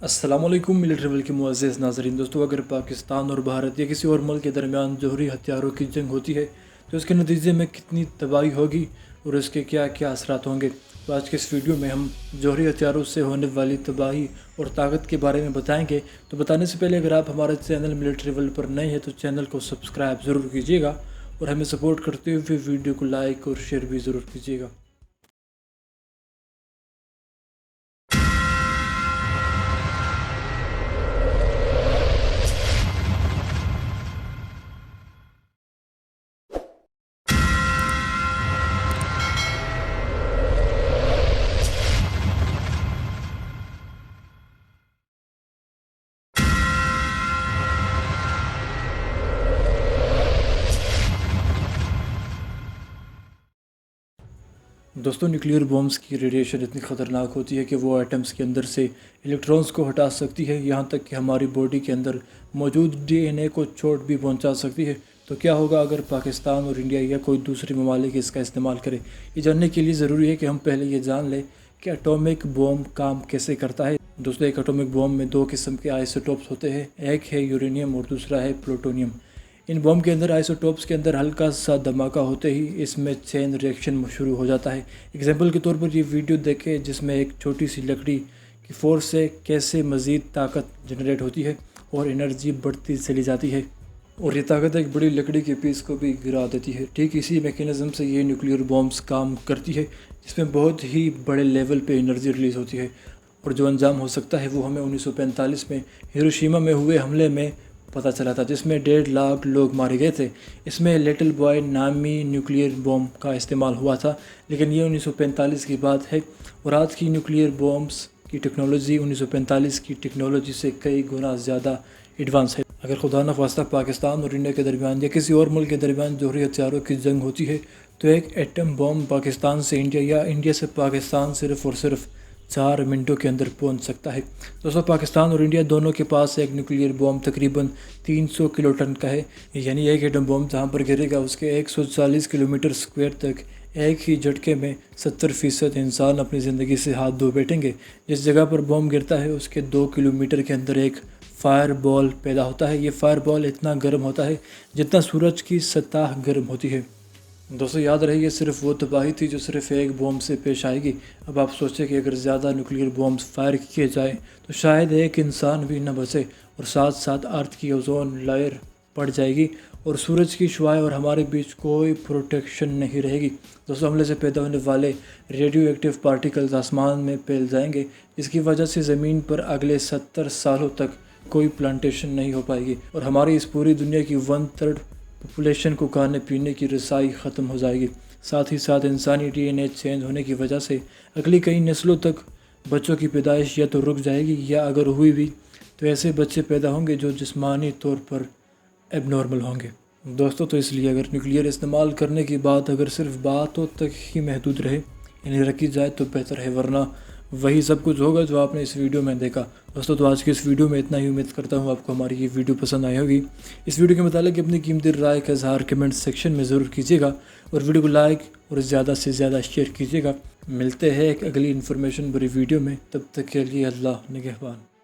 السلام علیکم military travel کے معزز ناظرین دوستو، اگر پاکستان اور بھارت یا کسی اور ملک کے درمیان جوہری ہتھیاروں کی جنگ ہوتی ہے تو اس کے نتیجے میں کتنی تباہی ہوگی اور اس کے کیا کیا اثرات ہوں گے، تو آج کے اس ویڈیو میں ہم جوہری ہتھیاروں سے ہونے والی تباہی اور طاقت کے بارے میں بتائیں گے۔ تو بتانے سے پہلے اگر آپ ہمارے چینل ملٹری ٹریول پر نئے ہیں تو چینل کو سبسکرائب ضرور کیجیے گا اور ہمیں سپورٹ کرتے ہوئے ویڈیو کو لائک اور شیئر بھی ضرور کیجیے گا۔ دوستوں، نیوکلیئر بومز کی ریڈیشن اتنی خطرناک ہوتی ہے کہ وہ ایٹمز کے اندر سے الیکٹرونز کو ہٹا سکتی ہے، یہاں تک کہ ہماری باڈی کے اندر موجود ڈی این اے کو چوٹ بھی پہنچا سکتی ہے۔ تو کیا ہوگا اگر پاکستان اور انڈیا یا کوئی دوسری ممالک اس کا استعمال کرے؟ یہ جاننے کے لیے ضروری ہے کہ ہم پہلے یہ جان لیں کہ ایٹومک بوم کام کیسے کرتا ہے۔ دوستوں، ایک ایٹومک بوم میں دو قسم کے آئسوٹوپس ہوتے ہیں، ایک ہے یورینیم اور دوسرا ہے پلوٹونیم۔ ان بوم کے اندر آئسوٹوپس کے اندر ہلکا سا دھماکہ ہوتے ہی اس میں چین ریئیکشن شروع ہو جاتا ہے۔ اگزامپل کے طور پر یہ ویڈیو دیکھیں جس میں ایک چھوٹی سی لکڑی کی فورس سے کیسے مزید طاقت جنریٹ ہوتی ہے اور انرجی بڑھتی چلی جاتی ہے، اور یہ طاقت ایک بڑی لکڑی کے پیس کو بھی گرا دیتی ہے۔ ٹھیک اسی میکینزم سے یہ نیوکلیئر بومز کام کرتی ہے، جس میں بہت ہی بڑے لیول پہ انرجی ریلیز ہوتی ہے، اور جو انجام ہو سکتا ہے وہ ہمیں 1945 میں ہیروشیما میں ہوئے حملے میں پتہ چلا تھا، جس میں 1.5 لاکھ لوگ مارے گئے تھے۔ اس میں لٹل بوائے نامی نیوکلیئر بوم کا استعمال ہوا تھا، لیکن یہ 1945 کی بات ہے، اور آج کی نیوکلیئر بومز کی ٹیکنالوجی 1945 کی ٹیکنالوجی سے کئی گنا زیادہ ایڈوانس ہے۔ اگر خدا نخواستہ پاکستان اور انڈیا کے درمیان یا کسی اور ملک کے درمیان جوہری ہتھیاروں کی جنگ ہوتی ہے تو ایک ایٹم بوم پاکستان سے انڈیا یا انڈیا سے پاکستان صرف اور صرف 4 منٹوں کے اندر پہنچ سکتا ہے۔ دوستوں، پاکستان اور انڈیا دونوں کے پاس ایک نیوکلیئر بوم تقریباً 300 کلو ٹن کا ہے، یعنی ایک ایٹم بوم جہاں پر گرے گا اس کے 140 کلومیٹر اسکوائر تک ایک ہی جھٹکے میں 70% انسان اپنی زندگی سے ہاتھ دھو بیٹھیں گے۔ جس جگہ پر بوم گرتا ہے اس کے 2 کلومیٹر کے اندر ایک فائر بال پیدا ہوتا ہے۔ یہ فائر بال اتنا گرم ہوتا ہے جتنا سورج کی سطح گرم ہوتی ہے۔ دوستوں، یاد رہے یہ صرف وہ تباہی تھی جو صرف ایک بوم سے پیش آئے گی۔ اب آپ سوچیں کہ اگر زیادہ نیوکلیئر بومز فائر کیے جائیں تو شاید ایک انسان بھی نہ بچے، اور ساتھ ساتھ ارتھ کی اوزون لائر پڑ جائے گی اور سورج کی شعاعیں اور ہمارے بیچ کوئی پروٹیکشن نہیں رہے گی۔ دوستوں، حملے سے پیدا ہونے والے ریڈیو ایکٹیو پارٹیکلز آسمان میں پھیل جائیں گے، جس کی وجہ سے زمین پر اگلے 70 سالوں تک کوئی پلانٹیشن نہیں ہو پائے گی، اور ہماری اس پوری دنیا کی 1/3 پاپولیشن کو کھانے پینے کی رسائی ختم ہو جائے گی۔ ساتھ ہی ساتھ انسانی ڈی این اے چینج ہونے کی وجہ سے اگلی کئی نسلوں تک بچوں کی پیدائش یا تو رک جائے گی، یا اگر ہوئی بھی تو ایسے بچے پیدا ہوں گے جو جسمانی طور پر ایب نارمل ہوں گے۔ دوستوں، تو اس لیے اگر نیوکلیئر استعمال کرنے کی بات اگر صرف باتوں تک ہی محدود رہے، یعنی رکھی جائے تو بہتر ہے، ورنہ وہی سب کچھ ہوگا جو آپ نے اس ویڈیو میں دیکھا۔ دوستوں، تو آج کی اس ویڈیو میں اتنا ہی، امید کرتا ہوں آپ کو ہماری یہ ویڈیو پسند آئی ہوگی۔ اس ویڈیو کے متعلق اپنی قیمتی رائے کا اظہار کمنٹ سیکشن میں ضرور کیجیے گا، اور ویڈیو کو لائک اور زیادہ سے زیادہ شیئر کیجیے گا۔ ملتے ہیں ایک اگلی انفارمیشن بری ویڈیو میں، تب تک کے لیے اللہ نگہبان۔